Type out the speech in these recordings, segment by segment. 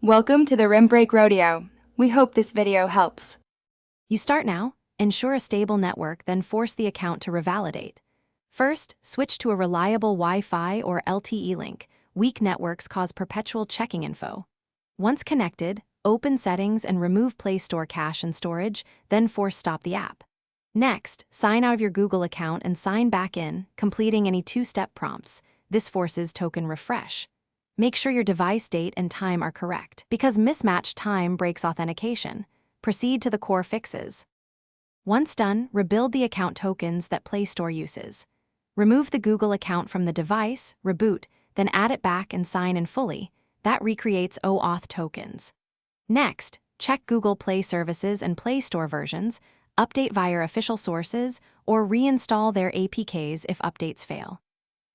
Welcome to the Rim Break Rodeo. We hope this video helps. You start now, ensure a stable network, then force the account to revalidate. First, switch to a reliable Wi-Fi or LTE link. Weak networks cause perpetual checking info. Once connected, open settings and remove Play Store cache and storage, then force stop the app. Next, sign out of your Google account and sign back in, completing any two-step prompts. This forces token refresh. Make sure your device date and time are correct, because mismatched time breaks authentication. Proceed to the core fixes. Once done, rebuild the account tokens that Play Store uses. Remove the Google account from the device, reboot, then add it back and sign in fully. That recreates OAuth tokens. Next, check Google Play services and Play Store versions, update via official sources, or reinstall their APKs if updates fail.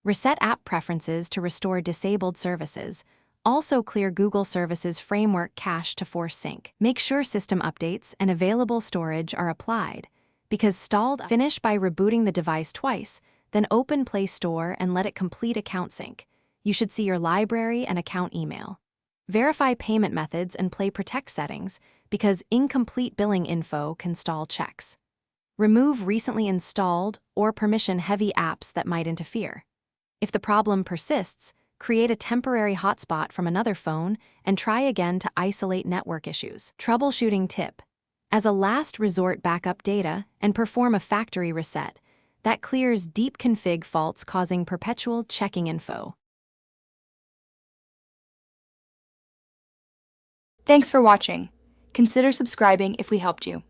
Reset app preferences to restore disabled services. Also clear Google Services Framework cache to force sync. Make sure system updates and available storage are applied. Because stalled, finish by rebooting the device twice, then open Play Store and let it complete account sync. You should see your library and account email. Verify payment methods and Play Protect settings, because incomplete billing info can stall checks. Remove recently installed or permission-heavy apps that might interfere. If the problem persists, create a temporary hotspot from another phone and try again to isolate network issues. Troubleshooting tip. As a last resort, backup data and perform a factory reset. That clears deep config faults causing perpetual checking info. Thanks for watching. Consider subscribing if we helped you.